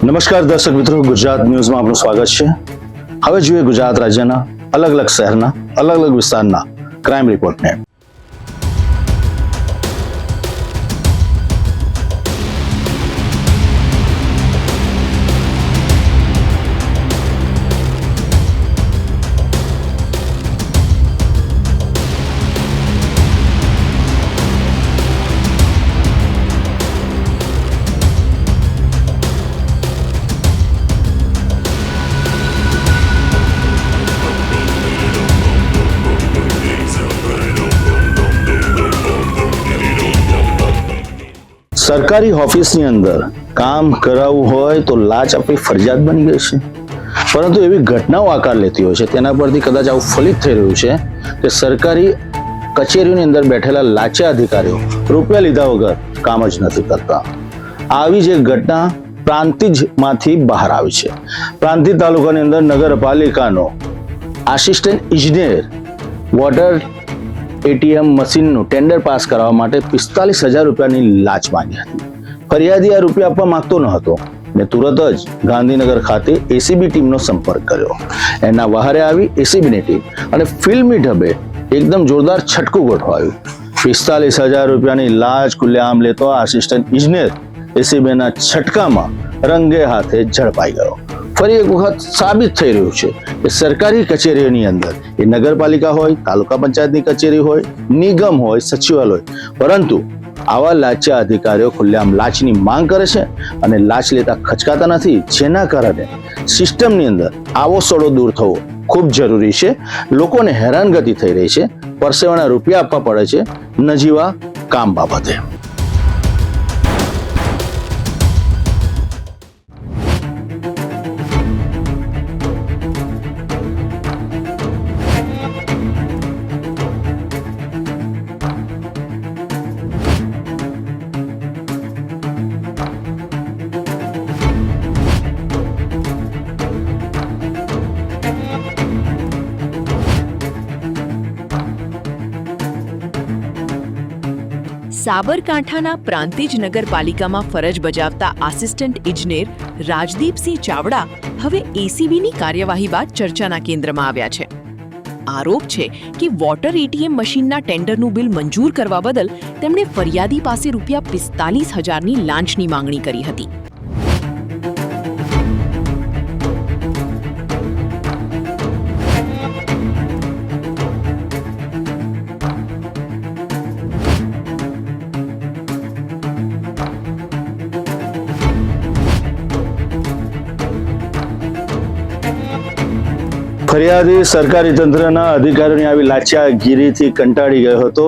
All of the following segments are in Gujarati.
નમસ્કાર દર્શક મિત્રો, ગુજરાત ન્યૂઝમાં આપનું સ્વાગત છે। હવે જોઈએ ગુજરાત રાજ્યના અલગ અલગ શહેરના અલગ અલગ વિસ્તારના ક્રાઇમ રિપોર્ટને। સરકારી ઓફિસની અંદર કામ કરાવવું હોય તો લાંચ આપવી ફરજિયાત બની ગઈ છે, પરંતુ એવી ઘટનાઓ આકાર લેતી હોય છે તેના પરથી કદાચ આવું ફલિત થઈ રહ્યું છે કે સરકારી કચેરીઓની અંદર બેઠેલા લાંચા અધિકારીઓ રૂપિયા લીધા વગર કામ જ નથી કરતા। આવી જ એક ઘટના પ્રાંતિજમાંથી બહાર આવી છે। પ્રાંતિજ તાલુકાની અંદર નગરપાલિકાનો આસિસ્ટન્ટ ઇજનેર વોટર એટીએમ મશીનનું ટેન્ડર પાસ કરવા માટે 45,000 રૂપિયાની લાંચ માંગી હતી। ફરિયાદી આ રૂપિયા આપવા માંગતો ન હતો ને તુરત જ ગાંધીનગર ખાતે એસીબી ટીમનો સંપર્ક કર્યો। એના વહારે આવી એસીબીની ટીમ અને ફિલ્મી ઢબે એકદમ જોરદાર છટકું ગોઠવાયું। 45,000 રૂપિયાની લાંચ ખુલ્લેઆમ લેતો આસિસ્ટન્ટ ઇજનેર એસીબીના છટકામાં રંગે હાથે ઝડપાઈ ગયો। ફરી એક વખત સાબિત થઈ રહ્યું છે કે સરકારી કચેરીઓની અંદર એ નગરપાલિકા હોય, તાલુકા પંચાયતની કચેરી હોય, નિગમ હોય, સચિવાલય હોય, પરંતુ આવા લાંચા અધિકારીઓ ખુલ્લેઆમ લાંચની માંગ કરે છે અને લાંચ લેતા ખચકાતા નથી, જેના કારણે સિસ્ટમની અંદર આવો સડો દૂર થવો ખૂબ જરૂરી છે। લોકોને હેરાનગતિ થઈ રહી છે, પરસેવાના રૂપિયા આપવા પડે છે નજીવા કામ બાબતે। સાબરકાંઠાના પ્રાંતિજ નગરપાલિકામાં ફરજ બજાવતા આસિસ્ટન્ટ ઇજનેર રાજદીપસિંહ ચાવડા હવે એસીબીની કાર્યવાહી બાદ ચર્ચાના કેન્દ્રમાં આવ્યા છે। આરોપ છે કે વોટર એટીએમ મશીનના ટેન્ડરનું બિલ મંજૂર કરવા બદલ તેમણે ફરિયાદી પાસે રૂપિયા 45,000ની લાંચની માંગણી કરી હતી। ફરિયાદી સરકારી તંત્રના અધિકારીઓની આવી લાચાગીરીથી કંટાળી ગયો હતો।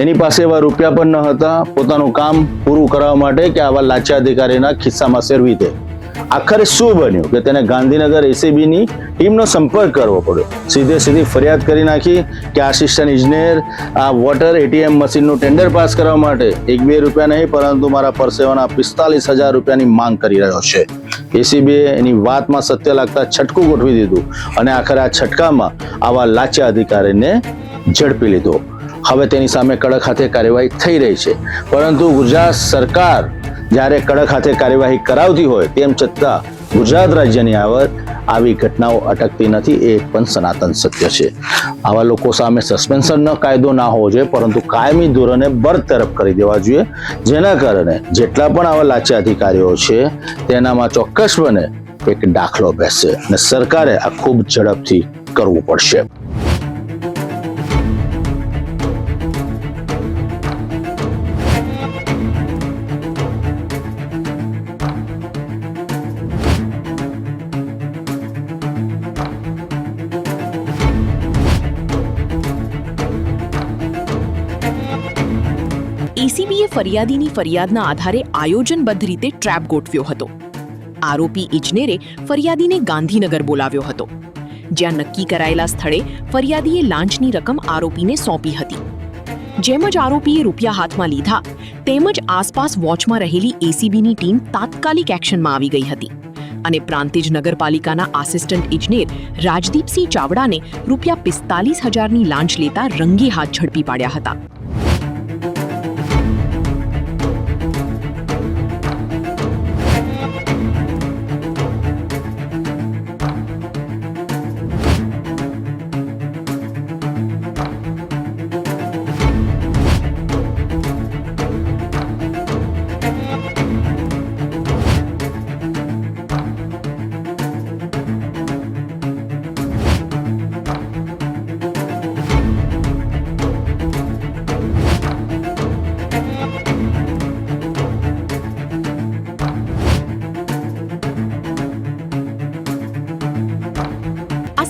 એની પાસે એવા રૂપિયા પણ ન હતા પોતાનું કામ પૂરું કરવા માટે કે આવા લાચા અધિકારીના ખિસ્સામાં સેરવી દે। આખરે શું બન્યું કે તેને ગાંધીનગર એસીબીની ટીમનો સંપર્ક કરવો પડ્યો। સીધી ફરિયાદ કરી નાખી કે આસિસ્ટન્ટ ઇજનેર આ વોટર એટીએમ મશીનનું ટેન્ડર પાસ કરવા માટે 1-2 રૂપિયા નહીં પરંતુ મારા પરસેવાના 45,000 રૂપિયાની માંગ કરી રહ્યો છે। એસીબીએ એની વાતમાં સત્ય લાગતા છટકું ગોઠવી દીધું અને આખરે આ છટકામાં આવા લાચા અધિકારીને ઝડપી લીધો। હવે તેની સામે કડક હાથે કાર્યવાહી થઈ રહી છે, પરંતુ ગુજરાત સરકાર જ્યારે કડક હાથે કાર્યવાહી કરાવતી હોય તેમ છતાં ગુજરાત રાજ્યની આવી ઘટનાઓ અટકતી નથી, એ પણ સનાતન સત્ય છે। આવા લોકો સામે સસ્પેન્શનનો કાયદો ના હોવો જોઈએ, પરંતુ કાયમી ધોરણે બરતરફ કરી દેવા જોઈએ, જેના કારણે જેટલા પણ આવા લાચા અધિકારીઓ છે તેનામાં ચોક્કસપણે એક દાખલો બેસશે અને સરકારે આ ખૂબ ઝડપથી કરવું પડશે। એસીબીએ ફરિયાદીની ફરિયાદના આધારે આયોજનબદ્ધ રીતે ટ્રેપ ગોઠવ્યો હતો। આરોપી ઇજનેરે ફરિયાદીને ગાંધીનગર બોલાવ્યો હતો, જ્યાં નક્કી કરાયેલા સ્થળે ફરિયાદીએ લાંચની રકમ આરોપીને સોંપી હતી। જેમ જ આરોપીએ રૂપિયા હાથમાં લીધા તેમ જ આસપાસ વોચમાં રહેલી એસીબીની ટીમ તાત્કાલિક એક્શનમાં આવી ગઈ હતી અને પ્રાંતિજ નગરપાલિકાના આસિસ્ટન્ટ ઇજનેર રાજદીપસિંહ ચાવડાને રૂપિયા 45,000ની લાંચ લેતા રંગે હાથ ઝડપી પાડ્યા હતા।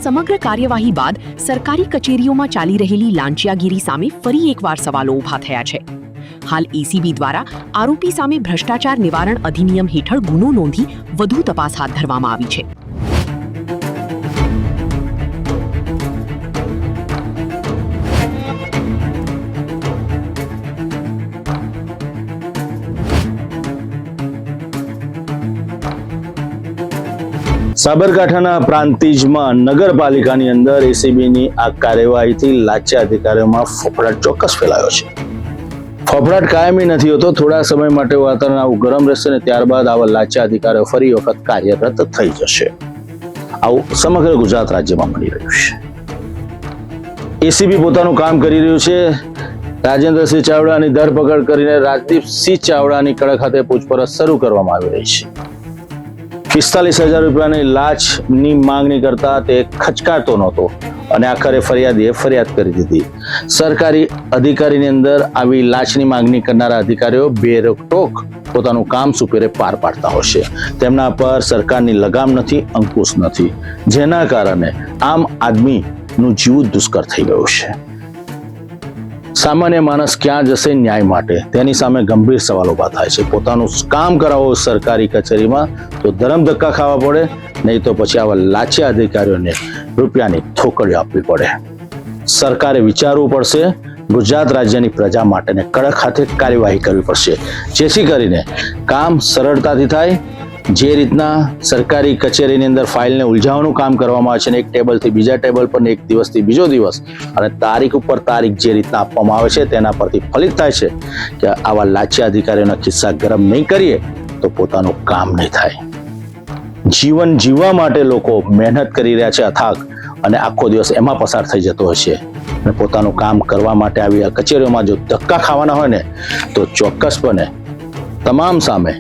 સમગ્ર કાર્યવાહી બાદ સરકારી કચેરીઓમાં ચાલી રહેલી લાંચિયાગીરી સામે ફરી એકવાર સવાલો ઊભા થયા છે. હાલ એસીબી દ્વારા આરોપી સામે ભ્રષ્ટાચાર નિવારણ અધિનિયમ હેઠળ ગુનો નોંધી વધુ તપાસ હાથ ધરવામાં આવી છે. સાબરકાંઠાના પ્રાંતિજમાં નગરપાલિકાની અંદર એસીબીની આ કાર્યવાહીથી લાંચિયા અધિકારીઓમાં ફફડાટ ચોક્કસ ફેલાયો છે. ફફડાટ કાયમી નથી હોતો, થોડા સમય માટે વાતાવરણ આવું ગરમ રહેશે ને ત્યારબાદ આવા લાંચિયા અધિકારીઓ ફરી વખત કાર્યરત થઈ જશે. આવું સમગ્ર ગુજરાત રાજ્યમાં મળી રહ્યું છે. એસીબી પોતાનું કામ કરી રહ્યું છે. રાજેન્દ્રસિંહ ચાવડાની ધરપકડ કરીને રાજદીપસિંહ ચાવડાની કડક હાથે પૂછપરછ શરૂ કરવામાં આવી રહી છે. 45,000 રૂપિયાની લાંચની માંગણી કરતા તે ખચકાતો નહોતો અને આખરે ફરિયાદીએ ફરિયાદ કરી દીધી. સરકારી અધિકારીની અંદર આવી લાંચની માંગણી કરનારા અધિકારીઓ બેરોકટોક પોતાનું કામ સુપેરે પાર પાડતા હોય છે. તેમના પર સરકારની લગામ નથી, અંકુશ નથી, જેના કારણે આમ આદમીનું જીવ દુષ્કર થઈ ગયું છે. સામાન્ય માણસ ક્યાં જશે ન્યાય માટે? તેની સામે ગંભીર સવાલ ઉભા થાય છે. પોતાનું કામ કરાવો સરકારી કચેરીમાં તો ધરમ ધક્કા ખાવા પડે, નહીં તો પછી આવા લાંચિયા અધિકારીઓને રૂપિયાની થોકડીઓ આપવી પડે. સરકારે વિચારવું પડશે. ગુજરાત રાજ્યની પ્રજા માટે કડક હાથે કાર્યવાહી કરવી પડશે, જેથી કરીને કામ સરળતાથી થાય. જે રીતના સરકારી કચેરીની અંદર ફાઇલને ઉલઝાવવાનું કામ કરવામાં આવે છે ને એક ટેબલથી બીજા ટેબલ પર ને એક દિવસથી બીજો દિવસ અને તારીખ ઉપર તારીખ જે રીતના આપવામાં આવે છે તેના પરથી ફલિત થાય છે કે આવા લાંચિયા અધિકારીઓના ખિસ્સા ગરમ નહીં કરીએ તો પોતાનું કામ નહીં થાય. જીવન જીવવા માટે લોકો મહેનત કરી રહ્યા છે અથાગ, અને આખો દિવસ એમાં પસાર થઈ જતો હોય છે. અને પોતાનું કામ કરવા માટે આવી આ કચેરીઓમાં જો ધક્કા ખાવાના હોય ને તો ચોક્કસપણે તમામ સામે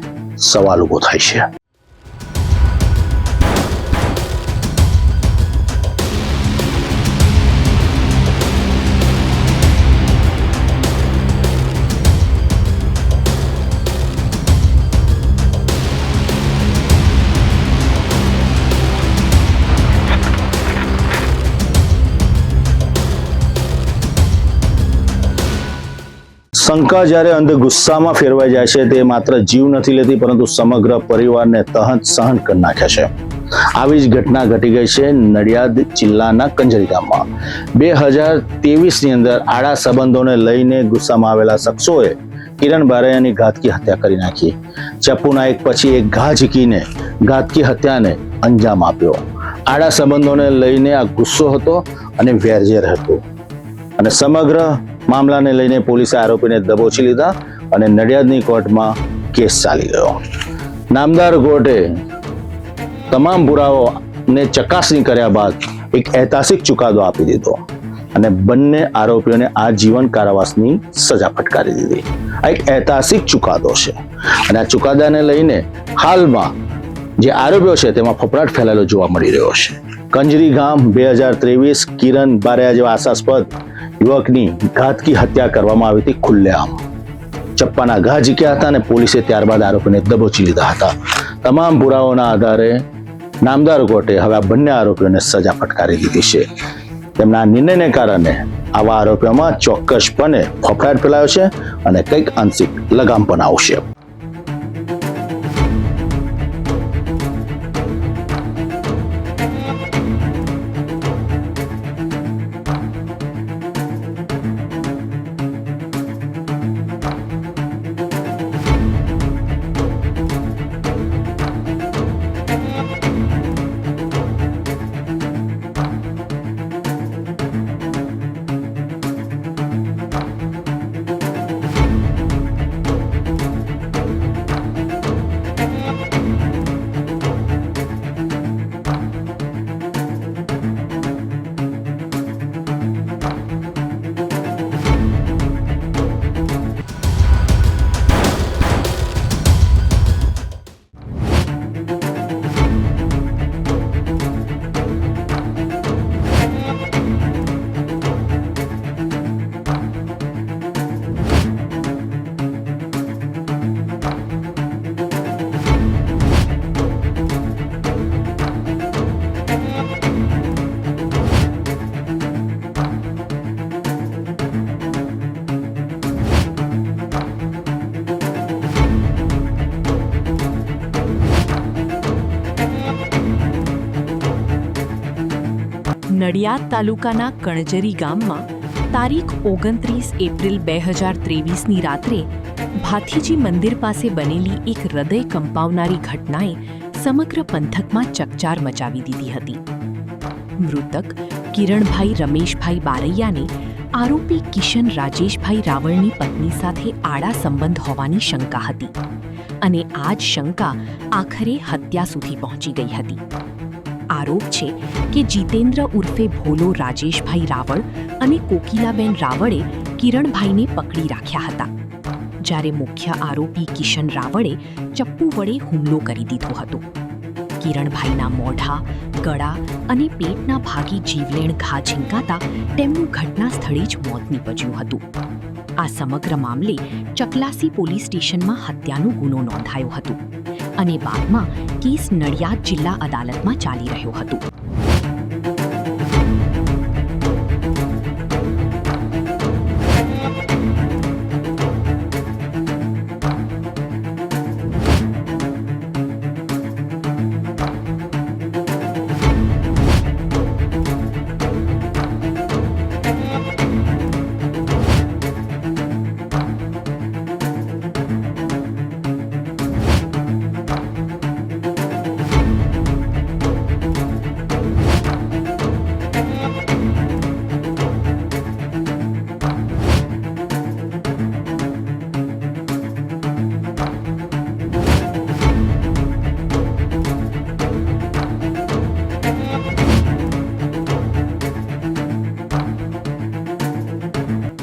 સવાલ ઉભો થાય છે. શંકા જ્યારે અંધ ગુસ્સામાં ફેરવાઈ જાય છે તે માત્ર જીવ નથી લેતી, પરંતુ સમગ્ર પરિવારને તહત સહન કરી નાખે છે. આવી જ ઘટના ઘટી ગઈ છે નડિયાદ જિલ્લાના કંજરી ગામમાં. 2023ની અંદર આડા સંબંધોને લઈને ગુસ્સામાં આવેલા શખ્સોએ કિરણ બારૈયાની ઘાતકી હત્યા કરી નાખી. ચપ્પુના એક પછી એક ઘા ઝીકીને ઘાતકી હત્યાને અંજામ આપ્યો. આડા સંબંધોને લઈને આ ગુસ્સો હતો અને વેરઝેર હતો, અને સમગ્ર મામલાને લઈને પોલીસે આરોપીને દબોચી લીધા અને નડિયાદની કોર્ટમાં કેસ ચાલી ગયો. નામદાર કોર્ટે તમામ પુરાવાઓને ચકાસણી કર્યા બાદ એક ઐતિહાસિક ચુકાદો આપી દીધો અને બંને આરોપીઓને આજીવન કારાવાસની સજા ફટકારી દીધી. આ એક ઐતિહાસિક ચુકાદો છે અને આ ચુકાદાને લઈને હાલમાં જે આરોપીઓ છે તેમાં ફફડાટ ફેલાયેલો જોવા મળી રહ્યો છે. કંજરી ગામ 2023 કિરણ બારૈયા જેવા આશાસ્પદ યુવકની ઘાતકી હત્યા કરવામાં આવી હતી ખુલ્લેઆમ. ચપ્પાના ઘા ઝીક્યા હતા અને પોલીસે ત્યારબાદ આરોપીને દબોચી લીધા હતા. તમામ પુરાવાઓના આધારે નામદાર કોર્ટે હવે આ બંને આરોપીઓને સજા ફટકારી દીધી છે. તેમના નિર્ણયને કારણે આવા આરોપીઓમાં ચોક્કસપણે ફફડાટ ફેલાયો છે અને કંઈક આંશિક લગામ પણ આવશે. નડિયાદ તાલુકાના કણજરી ગામમાં તારીખ 29 એપ્રિલ 2023ની રાત્રે ભાથીજી મંદિર પાસે બનેલી એક હૃદય કંપાવનારી ઘટનાએ સમગ્ર પંથકમાં ચકચાર મચાવી દીધી હતી. મૃતક કિરણભાઈ રમેશભાઈ બારૈયાને આરોપી કિશન રાજેશભાઈ રાવળની પત્ની સાથે આડા સંબંધ હોવાની શંકા હતી અને આ જ શંકા આખરે હત્યા સુધી પહોંચી ગઈ હતી. આરોપ છે કે જીતેન્દ્ર ઉર્ફે ભોલો રાજેશભાઈ રાવળ અને કોકિલાબેન રાવળે કિરણભાઈને પકડી રાખ્યા હતા, જ્યારે મુખ્ય આરોપી કિશન રાવળે ચપ્પુ વડે હુમલો કરી દીધો હતો. કિરણભાઈના મોઢા, ગળા અને પેટના ભાગે જીવલેણ ઘા ઝીંકાતા તેમનું ઘટના સ્થળે જ મોત નીપજ્યું હતું. આ સમગ્ર મામલે ચકલાસી પોલીસ સ્ટેશનમાં હત્યાનો ગુનો નોંધાયો હતો અને બાદમાં કેસ નડિયાદ જિલ્લા અદાલતમાં ચાલી રહ્યો હતો.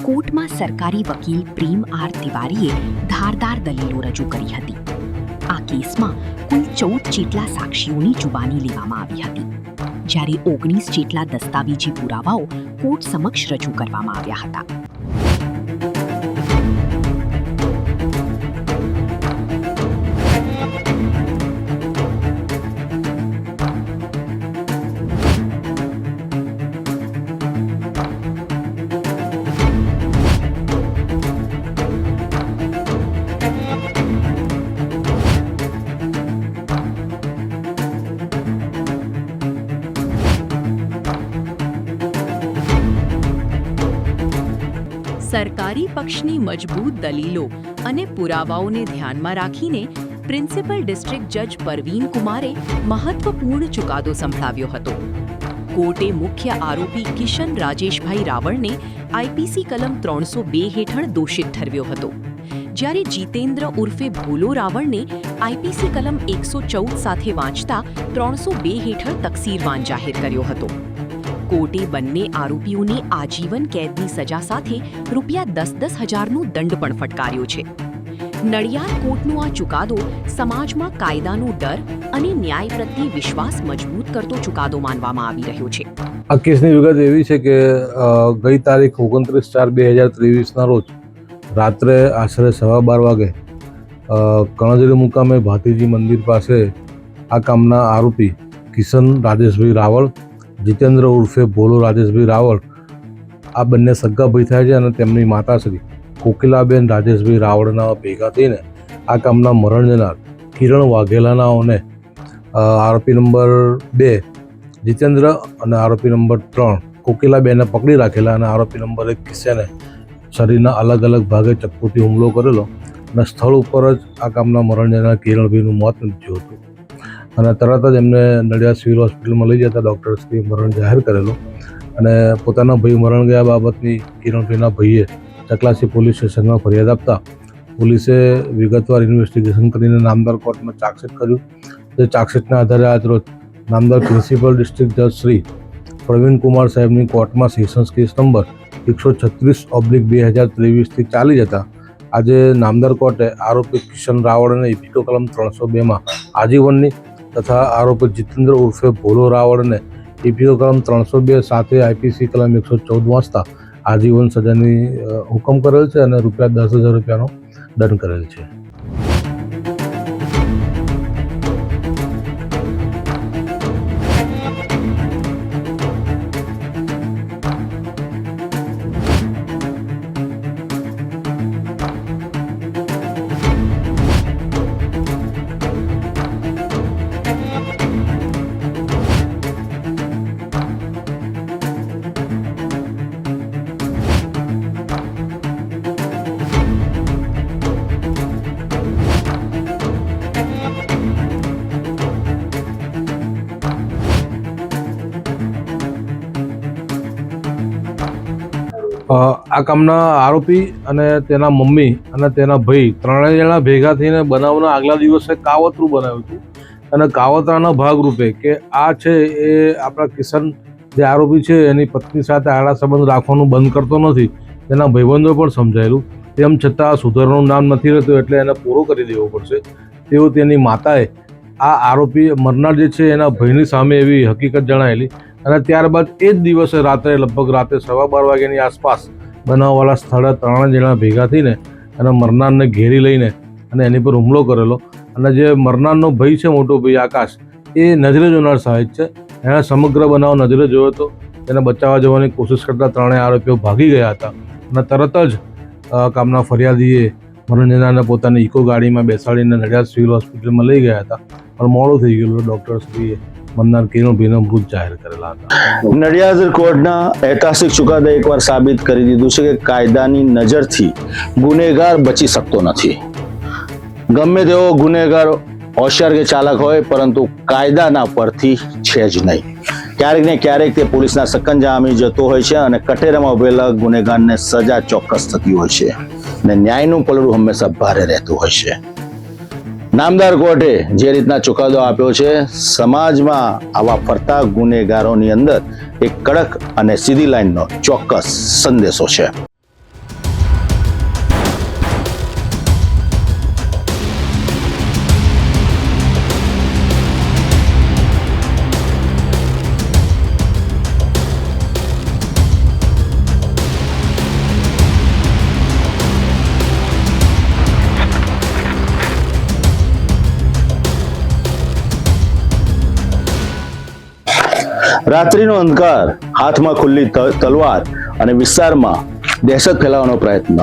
કોર્ટમાં સરકારી વકીલ પ્રેમ આર તિવારીએ ધારદાર દલીલો રજૂ કરી હતી. આ કેસમાં કુલ 14 જેટલા સાક્ષીઓની જુબાની લેવામાં આવી હતી, જ્યારે 19 જેટલા દસ્તાવેજી પુરાવાઓ કોર્ટ સમક્ષ રજૂ કરવામાં આવ્યા હતા. સરકારી પક્ષની મજબૂત દલીલો અને પુરાવાઓને ધ્યાનમાં રાખીને પ્રિન્સિપલ ડિસ્ટ્રિક્ટ જજ પરવીન કુમારે મહત્વપૂર્ણ ચુકાદો સંભળાવ્યો હતો. કોર્ટે મુખ્ય આરોપી કિશન રાજેશભાઈ રાવળને આઈપીસી કલમ 302 હેઠળ દોષિત ઠરવ્યો હતો, જ્યારે જીતેન્દ્ર ઉર્ફે ભોલો રાવળને આઈપીસી કલમ 114 સાથે વાંચતા 302 હેઠળ તકસીરવાન જાહેર કર્યો હતો. કોર્ટે બંને આરોપીઓને આજીવન કેદની સજા સાથે ₹10,000નો દંડ પણ ફટકાર્યો છે. નડિયાદ કોર્ટનો આ ચુકાદો સમાજમાં કાયદાનો ડર અને ન્યાય પ્રત્યે વિશ્વાસ મજબૂત કરતો ચુકાદો માનવામાં આવી રહ્યો છે. આ કેસની વિગત એવી છે કે ગઈ તારીખ 29/4/2023ના રોજ રાત્રે આશરે 12:15 વાગે કણજરી મુકામે ભાતીજી મંદિર પાસે આ કામના આરોપી કિશન રાજેશભાઈ રાવળ, જીતેન્દ્ર ઉર્ફે ભોલો રાજેશભાઈ રાવળ, આ બંને સગા ભાઈ થાય છે અને તેમની માતાશ્રી કોકિલાબેન રાજેશભાઈ રાવળના ભેગા થઈને આ કામના મરણ જનાર કિરણ વાઘેલાનાઓને આરોપી નંબર 2 જીતેન્દ્ર અને આરોપી નંબર 3 કોકિલાબેનને પકડી રાખેલા અને આરોપી નંબર 1 કિશને શરીરના અલગ અલગ ભાગે ચપ્પુથી હુમલો કરેલો અને સ્થળ ઉપર જ આ કામના મરણ જનાર કિરણભાઈનું મોત નીપજ્યું હતું અને તરત જ એમને નડિયાદ સિવિલ હોસ્પિટલમાં લઈ જતા ડૉક્ટર્સથી મરણ જાહેર કરેલો અને પોતાના ભાઈ મરણ ગયા બાબતની કિરણભાઈના ભાઈએ ચકલાસી પોલીસ સ્ટેશનમાં ફરિયાદ આપતા પોલીસે વિગતવાર ઇન્વેસ્ટિગેશન કરીને નામદાર કોર્ટમાં ચાર્જશીટ કર્યું. જે ચાર્જશીટના આધારે આજરોજ નામદાર પ્રિન્સિપલ ડિસ્ટ્રિક્ટ જજ શ્રી પ્રવીણ કુમાર સાહેબની કોર્ટમાં સેશન્સ કેસ નંબર 136/2023થી ચાલી જતા આજે નામદાર કોર્ટે આરોપી કિશન રાવળને ઇફિકો કલમ 302માં આજીવનની તથા આરોપી જીતેન્દ્ર ઉર્ફે ભોલો રાવળને ઇફિકો કલમ 302 સાથે આઈપીસી કલમ 114 વાંચતા આજીવન સજાની હુકમ કરેલ છે અને ₹10,000નો દંડ કરેલ છે. આ કામના આરોપી અને તેના મમ્મી અને તેના ભાઈ ત્રણેય જણા ભેગા થઈને બનાવના આગલા દિવસે કાવતરું બનાવ્યું હતું અને કાવતરાના ભાગરૂપે કે આ છે એ આપણા કિશન જે આરોપી છે એની પત્ની સાથે આડા સંબંધ રાખવાનું બંધ કરતો નથી, તેના ભાઈબંધો પણ સમજાયેલું, તેમ છતાં સુધારવાનું નામ નથી રહેતું એટલે એને પૂરો કરી દેવો પડશે તેવું તેની માતાએ આ આરોપી મરનાર જે છે એના ભાઈની સામે એવી હકીકત જણાવેલી અને ત્યારબાદ એ જ દિવસે રાત્રે લગભગ રાતે 12:15 વાગ્યાની આસપાસ બનાવવાળા સ્થળે ત્રણ જણા ભેગા થઈને અને મરનારને ઘેરી લઈને અને એની પર હુમલો કરેલો અને જે મરનારનો ભાઈ છે, મોટો ભાઈ આકાશ, એ નજરે જોનાર સાહેબ છે, એણે સમગ્ર બનાવ નજરે જોયો હતો, તેને બચાવવા જવાની કોશિશ કરતા ત્રણેય આરોપીઓ ભાગી ગયા હતા અને તરત જ કામના ફરિયાદીએ મરણજનારને પોતાની ઇકો ગાડીમાં બેસાડીને નડિયાદ સિવિલ હોસ્પિટલમાં લઈ ગયા હતા, પણ મોડું થઈ ગયેલું. ડૉક્ટરશ્રીએ મરનાર કિરણભાઈને મૃત જાહેર કરેલા હતા. નડિયાદ કોર્ટના ઐતિહાસિક ચુકાદા એકવાર સાબિત કરી દીધું છે કે કાયદાની નજરથી ગુનેગાર બચી શકતો નથી. ગમે તેવો ગુનેગાર હોશિયાર કે ચાલાક હોય, પરંતુ કાયદાના પરથી છે જ નહીં. ક્યારેક ને ક્યારેક તે પોલીસના સકંજામાં જતો હોય છે અને કટેરામાં ઉભેલા ગુનેગારને સજા ચોક્કસ થતી હોય છે અને ન્યાયનું પલડું હંમેશા ભારે રહેતું હોય છે. નામદાર કોર્ટે જે રીતના ચુકાદો આપ્યો છે, સમાજમાં આવા ફરતા ગુનેગારોની અંદર એક કડક અને સીધી લાઈનનો ચોક્કસ સંદેશો છે. રાત્રિનો અંધકાર, હાથમાં ખુલ્લી તલવાર અને વિસ્તારમાં દહેશત ફેલાવવાનો પ્રયત્ન.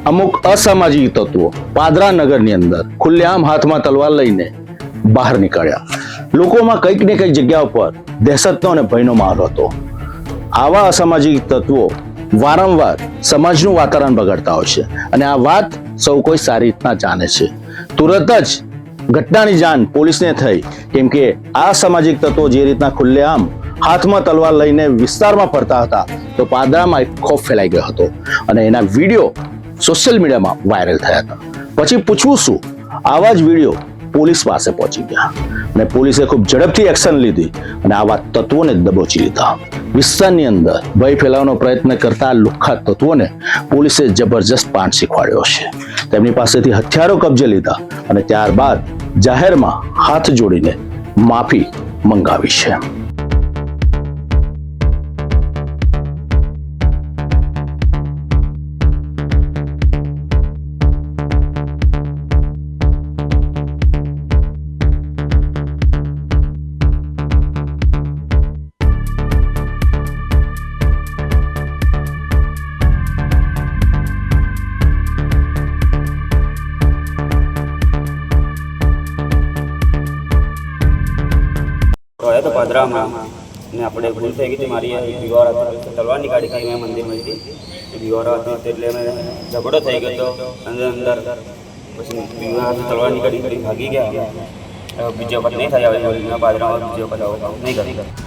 અમુક અસામાજિક તત્વો પાદરા નગરની અંદર ખુલ્લેઆમ હાથમાં તલવાર લઈને બહાર નીકળ્યા. લોકોમાં કંઈક ને કંઈક જગ્યા ઉપર દહેશતનો અને ભયનો માહોલ હતો. આવા અસામાજિક તત્વો વારંવાર સમાજનું વાતાવરણ બગાડતા હોય છે અને આ વાત સૌ કોઈ સારી રીતના જાણે છે. તુરત જ ઘટનાની જાણ પોલીસને થઈ, કેમ કે આ સામાજિક તત્વો જે રીતના ખુલ્લેઆમ હાથમાં તલવાર લઈને વિસ્તારમાં ફરતા હતા તો પાદરામાં એક ખોફ ફેલાઈ ગયો હતો અને એના વિડીયો સોશિયલ મીડિયામાં વાયરલ થયા હતા. પછી પૂછવું શું, આવા જ વિડીયો પોલીસ પાસે પહોંચી ગયા અને પોલીસે ખૂબ ઝડપથી એક્શન લીધી અને આવા તત્વોને દબોચી લીધા. વિસ્તારની અંદર ભય ફેલાવવાનો પ્રયત્ન કરતા લુખ્ખા તત્વોને પોલીસે જબરજસ્ત પાઠ શીખવાડ્યો છે. તેમની પાસેથી હથિયારો કબજે લીધા અને ત્યારબાદ જાહેરમાં હાથ જોડીને માફી મંગાવી છે. રોયા તો પાદરામાં ને આપણે ભૂલ થઈ ગઈ હતી. મારી વિવાહ હતો, તલવાર નીકાળી હતી મેં મંદિરમાંથી. વિવાહ હતો એટલે મેં ઝઘડો થઈ ગયો હતો અંદર. પછી વિવાહ તલવાર નીકાળી ભાગી ગયા. બીજી વખત નહીં થાય, હવે પાદરામાં બીજી વખત આવું કામ નહીં કરી.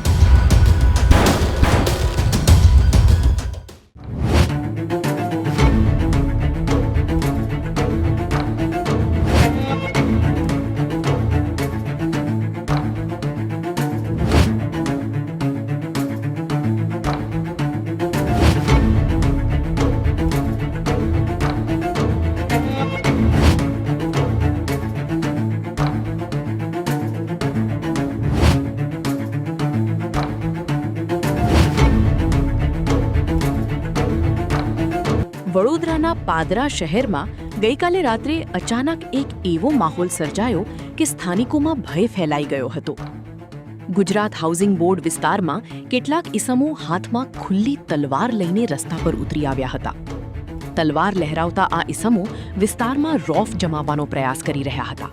વડોદરાના પાદરા શહેરમાં ગઈકાલે રાત્રે અચાનક એક એવો માહોલ સર્જાયો કે સ્થાનિકોમાં ભય ફેલાઈ ગયો હતો. ગુજરાત હાઉસિંગ બોર્ડ વિસ્તારમાં કેટલાક ઈસમો હાથમાં ખુલ્લી તલવાર લઈને રસ્તા પર ઉતરી આવ્યા હતા. તલવાર લહેરાવતા આ ઈસમો વિસ્તારમાં રોફ જમાવવાનો પ્રયાસ કરી રહ્યા હતા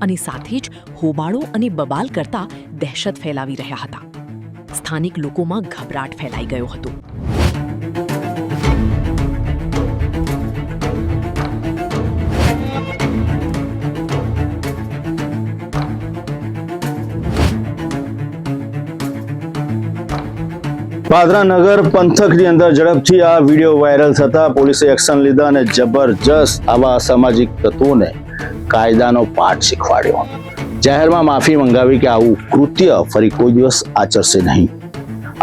અને સાથે જ હોબાળો અને બબાલ કરતા દહેશત ફેલાવી રહ્યા હતા. સ્થાનિક લોકોમાં ગભરાટ ફેલાઈ ગયો હતો. પાદરા નગર પંથકની અંદર ઝડપથી આ વિડીયો વાયરલ થતા પોલીસે એક્શન લીધા અને જબરજસ્ત આવા અસામાજિક તત્વોને કાયદાનો પાઠ શીખવાડ્યો. જાહેરમાં માફી મંગાવી કે આવું કૃત્ય ફરી કોઈ દિવસ આચરશે નહીં.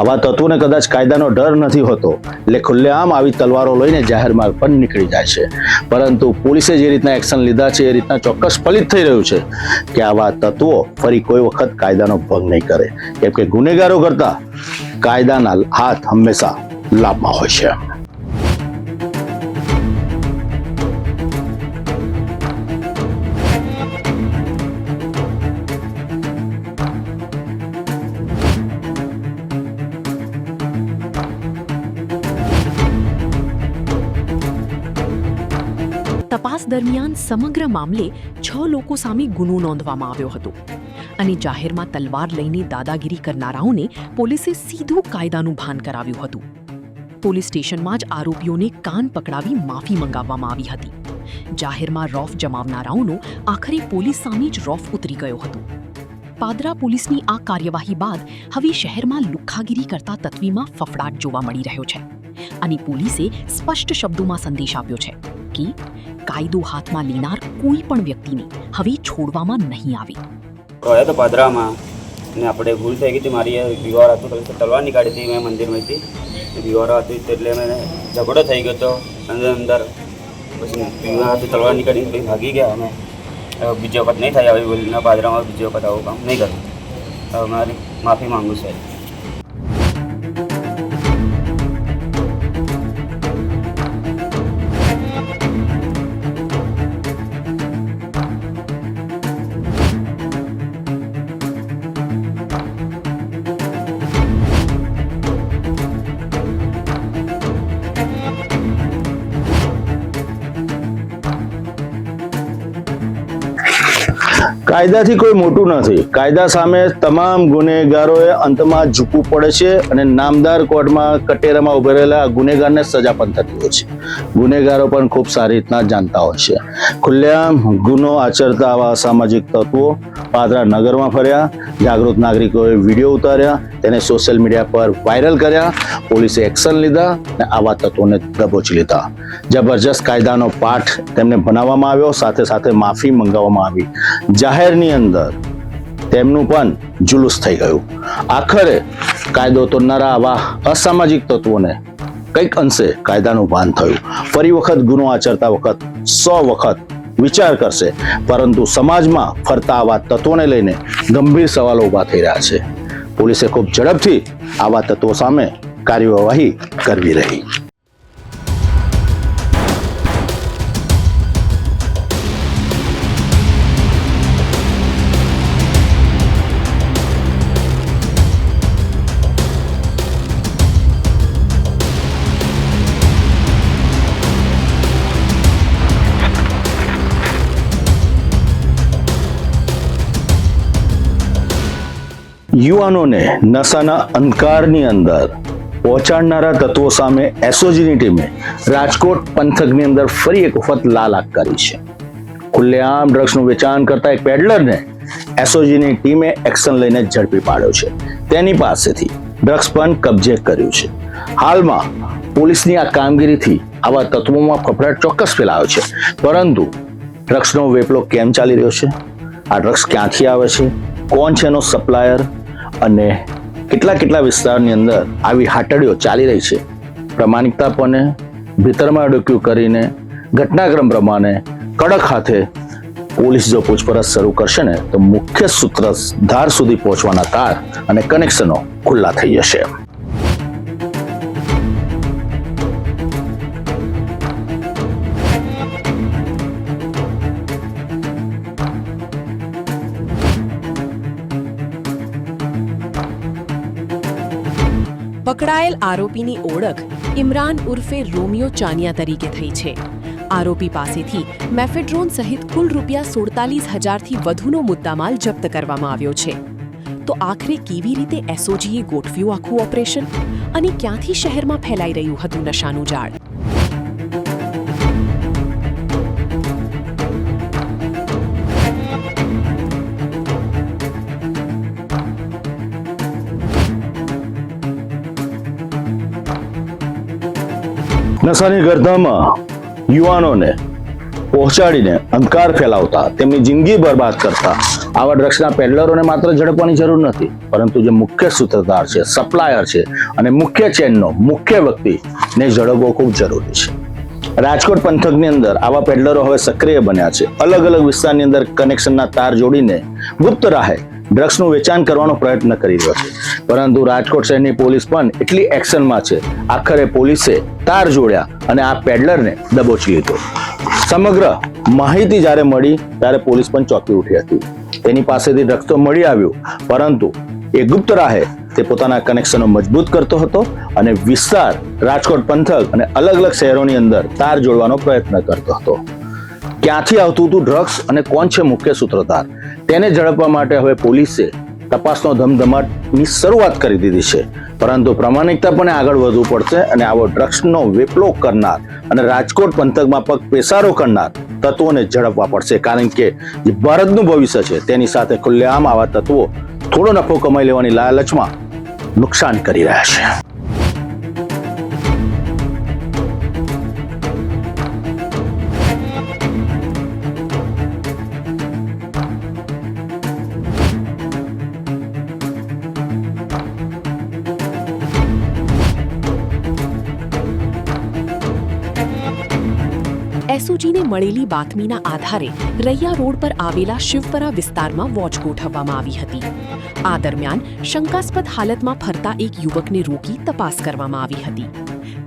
આવા તત્વોને કદાચ કાયદાનો ડર નથી હોતો એટલે ખુલ્લેઆમ આવી તલવારો લઈને જાહેરમાં પણ નીકળી જાય છે. પરંતુ પોલીસે જે રીતના એક્શન લીધા છે એ રીતના ચોક્કસ ફલિત થઈ રહ્યું છે કે આવા તત્વો ફરી કોઈ વખત કાયદાનો ભંગ નહીં કરે, કેમ કે ગુનેગારો કરતા કાયદાના હાથ હંમેશા લાભમાં હોય છે. તપાસ દરમિયાન સમગ્ર મામલે 6 લોકો સામે ગુનો નોંધવામાં આવ્યો હતો અને જાહેરમાં તલવાર લઈને દાદાગીરી કરનારાઓને પોલીસે સીધું કાયદાનું ભાન કરાવ્યું હતું. પોલીસ સ્ટેશનમાં જ આરોપીઓને કાન પકડાવી માફી મંગાવવામાં આવી હતી. જાહેરમાં રોફ જમાવનારાઓનો આખરે પોલીસ સામે જ રોફ ઉતરી ગયો હતો. પાદરા પોલીસની આ કાર્યવાહી બાદ હવે શહેરમાં લુખ્ખાગીરી કરતા તત્વીમાં ફફડાટ જોવા મળી રહ્યો છે અને પોલીસે સ્પષ્ટ શબ્દોમાં સંદેશ આપ્યો છે કે કાયદો હાથમાં લેનાર કોઈ પણ વ્યક્તિને હવે છોડવામાં નહીં આવે. રોયા તો પાદરામાં ને આપણે ભૂલ થઈ ગઈ હતી. મારી વિવાહ હતું તો તલવાર નીકાળી હતી મેં મંદિરમાંથી. વિવાહ હતું એટલે મેં ઝઘડો થઈ ગયો હતો અંદર પછી વિવાહ હતું તલવાર નીકાળી પછી ભાગી ગયા. અમે બીજી વખત નહીં થાય આવી ભૂલના પાદરામાં બીજી વખત આવું કામ નહીં કરું. હવે મારી માફી માંગુ છું. કાયદાથી કોઈ મોટું નથી. કાયદા સામે તમામ ગુનેગારોએ અંતમાં ઝૂકવું પડે છે અને નામદાર કોર્ટમાં કટેરામાં ઉભા રહેલા ગુનેગારને સજા પણ થતી હોય છે. ગુનેગારો પણ ખૂબ સારી રીતના જાણતા હોય છે. ખુલ્લેઆમ ગુનો આચરતા આવા અસામાજિક તત્વો પાદરા નગરમાં ફર્યા. જાગૃત નાગરિકોએ વિડીયો ઉતાર્યા, તેને સોશિયલ મીડિયા પર વાયરલ કર્યા. પોલીસે એક્શન લીધા અને આવા તત્વોને દબોચી લીધા. જબરજસ્ત કાયદાનો પાઠ તેમને ભણાવવામાં આવ્યો, સાથે સાથે માફી મંગાવવામાં આવી. જાહેરની અંદર તેમનું પણ જુલુસ થઈ ગયું. આખરે કાયદો તોડનારા આવા અસામાજિક તત્વોને કંઈક અંશે કાયદાનું ભાન થયું. ફરી વખત ગુનો આચરતા વખત 100 વખત વિચાર કરશે. પરંતુ સમાજમાં ફરતા આવા તત્વોને લઈને ગંભીર સવાલો ઊભા થઈ રહ્યા છે. પોલીસે ખૂબ ઝડપથી આવા તત્વો સામે કાર્યવાહી કરવી રહી. યુવાનોને નશાના અંધકારની અંદર પહોંચાડનારા તત્વો સામે એસઓજીની ટીમે રાજકોટ પંથકની અંદર ફરી એક વખત લાલ આંખ કરી છે. ખુલ્લેઆમ ડ્રગ્સનું વેચાણ કરતા એક પેડલરને એસઓજીની ટીમે એક્શન લઈને ઝડપી પાડ્યો છે. તેની પાસેથી ડ્રગ્સ પણ કબજે કર્યું છે. હાલમાં પોલીસની આ કામગીરીથી આવા તત્વોમાં ફફડાટ ચોક્કસ ફેલાયો છે. પરંતુ ડ્રગ્સનો વેપલો કેમ ચાલી રહ્યો છે, આ ડ્રગ્સ ક્યાંથી આવે છે, કોણ છે એનો સપ્લાયર અને કેટલા વિસ્તારની અંદર આવી હાટડીઓ ચાલી રહી છે, પ્રમાણિકતાપણે ભીતરમાં ડોક્યુ કરીને ઘટનાક્રમ પ્રમાણે કડક હાથે પોલીસ જો પૂછપરછ શરૂ કરશે ને તો મુખ્ય સૂત્રધાર સુધી પહોંચવાના તાર અને કનેક્શનો ખુલ્લા થઈ જશે. પકડાયેલ આરોપીની ઓળખ ઇમરાન ઉર્ફે રોમિયો ચાનિયા તરીકે થઈ છે. આરોપી પાસેથી મેફેડ્રોન સહિત કુલ ₹47,000થી વધુનો મુદ્દામાલ જપ્ત કરવામાં આવ્યો છે. તો આખરે કેવી રીતે એસઓજીએ ગોઠવ્યું આખું ઓપરેશન અને ક્યાંથી શહેરમાં ફેલાઈ રહ્યું હતું નશાનું જાળ? નશાની ગર્દમાં યુવાનોને પહોંચાડીને અંધકાર ફેલાવતા તેમની જિંદગી બરબાદ કરતા આવા ડ્રગ્સના પેડલરોને માત્ર ઝડપવાની જરૂર નથી, પરંતુ જે મુખ્ય સૂત્રધાર છે, સપ્લાયર છે અને મુખ્ય ચેનનો મુખ્ય વ્યક્તિને ઝડપવો ખૂબ જરૂરી છે. રાજકોટ પંથકની અંદર આવા પેડલરો હવે સક્રિય બન્યા છે. અલગ અલગ વિસ્તારની અંદર કનેક્શનના તાર જોડીને ગુપ્ત રાહે ડ્રગ્સનું વેચાણ કરવાનો પ્રયત્ન કરી રહ્યો છે. પરંતુ રાજકોટ શહેરની પોલીસ પણ એટલી એક્શનમાં છે, આખરે પોલીસે તાર જોડ્યા અને આ પેડલરને દબોચી લીધો. સમગ્ર માહિતી જ્યારે મળી ત્યારે પોલીસ પણ ચોંકી ઉઠી હતી. તેની પાસેથી ડ્રગ્સ તો મળી આવ્યું, પરંતુ એ ગુપ્ત રાહે તે પોતાના કનેક્શનો મજબૂત કરતો હતો અને વિસ્તાર રાજકોટ પંથક અને અલગ અલગ શહેરોની અંદર તાર જોડવાનો પ્રયત્ન કરતો હતો. ક્યાંથી આવતું હતું ડ્રગ્સ અને કોણ છે મુખ્ય સૂત્રધાર, તેને ઝડપવા માટે હવે પોલીસે તપાસનો ધમધમાટની શરૂઆત કરી દીધી છે. પરંતુ પ્રામાણિકતા પણ આગળ વધવું પડશે અને આવો ડ્રગ્સનો વેપલો કરનાર અને રાજકોટ પંથકમાં પગ પેસારો કરનાર તત્વોને ઝડપવા પડશે. કારણ કે જે ભારતનું ભવિષ્ય છે તેની સાથે ખુલ્લેઆમ આવા તત્વો થોડો નફો કમાઈ લેવાની લાલચમાં નુકસાન કરી રહ્યા છે. એસઓજીને મળેલી બાતમીના આધારે રૈયા રોડ પર આવેલા શિવપરા વિસ્તારમાં વોચ ગોઠવવામાં આવી હતી. આ દરમિયાન શંકાસ્પદ હાલતમાં ફરતા એક યુવકને રોકી તપાસ કરવામાં આવી હતી.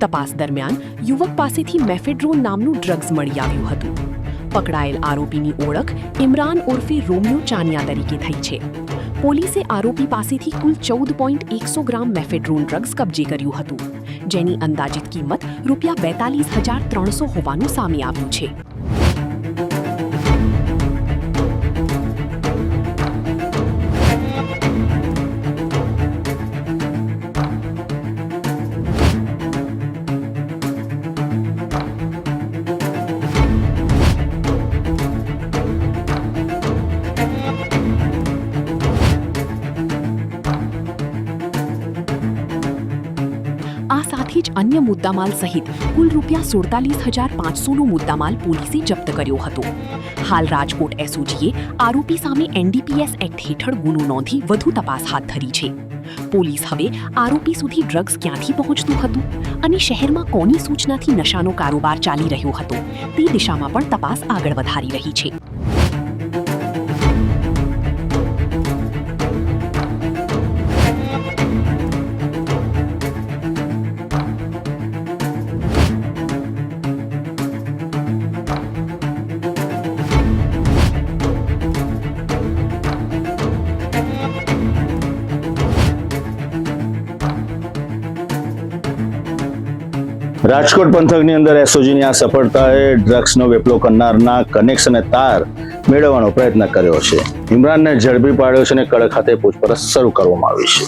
તપાસ દરમિયાન યુવક પાસેથી મેફેડ્રોન નામનું ડ્રગ્સ મળી આવ્યું હતું. પકડાયેલ આરોપીની ઓળખ ઇમરાન ઉર્ફે રોમિયો ચાનિયા તરીકે થઈ છે. પોલીસે આરોપી પાસેથી કુલ 14.100 ગ્રામ મેફેડ્રોન ડ્રગ્સ કબજે કર્યું હતું, જેની અંદાજિત કિંમત ₹42,300 હોવાનું સામે આવ્યું છે. આ સાથે જ અન્ય મુદ્દામાલ સહિત કુલ ₹47,500નો મુદ્દામાલ પોલીસે જપ્ત કર્યો હતો. હાલ રાજકોટ એસઓજીએ આરોપી સામે NDPS એક્ટ હેઠળ ગુનો નોંધી વધુ તપાસ હાથ ધરી છે. પોલીસ હવે આરોપી સુધી ડ્રગ્સ ક્યાંથી પહોંચતું હતું અને શહેરમાં કોની સૂચનાથી નશાનો કારોબાર ચાલી રહ્યો હતો તે દિશામાં પણ તપાસ આગળ વધારી રહી છે. રાજકોટ પંથકની અંદર એસઓજીની આ સફળતાએ ડ્રગ્સનો વેપલો કરનારના કનેક્શન અને તાર મેળવવાનો પ્રયત્ન કર્યો છે. ઇમરાનને ઝડપી પાડ્યો છે અને કડક ખાતે પૂછપરછ શરૂ કરવામાં આવી છે.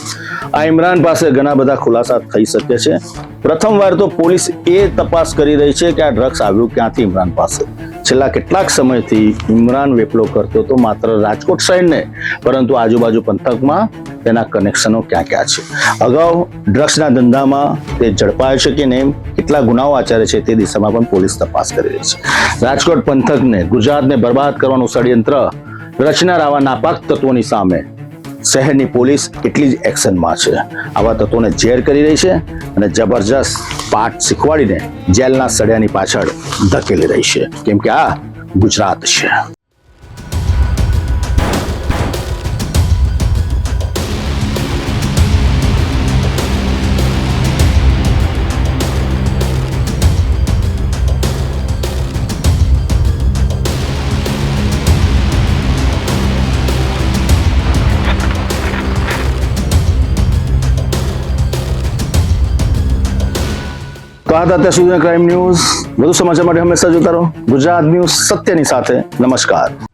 આ ઇમરાન પાસે ઘણા બધા ખુલાસા થઈ શકે છે. પ્રથમવાર તો પોલીસ એ તપાસ કરી રહી છે કે આ ડ્રગ્સ આવ્યું ક્યાંથી ઇમરાન પાસે. છેલ્લા કેટલાક સમયથી ઇમરાન વેપલો કરતો તો માત્ર રાજકોટ શહેરને, પરંતુ આજુબાજુ પંથકમાં તેના કનેક્શનો ક્યાં ક્યાં છે. અગાઉ ડ્રગ્સના ધંધામાં તે ઝડપાયો છે કે નહીં, કેટલા ગુનાઓ આચરે છે તે દિશામાં પણ પોલીસ તપાસ કરી રહી છે. રાજકોટ પંથકને, ગુજરાતને બરબાદ કરવાનું ષડયંત્ર રચનાર આવા નાપાક તત્વોની સામે શહેરની પોલીસ એટલી જ એક્શનમાં છે. આવા તત્વોને ઝેર કરી રહી છે અને જબરજસ્ત પાઠ શીખવાડીને જેલના સળિયાની પાછળ ધકેલી રહી છે, કેમ કે આ ગુજરાત છે. તો આ હતા અત્યાર સુધીના ક્રાઇમ ન્યૂઝ. વધુ સમાચાર માટે હંમેશા જોતા રહો ગુજરાત ન્યૂઝ, સત્યની સાથે. નમસ્કાર.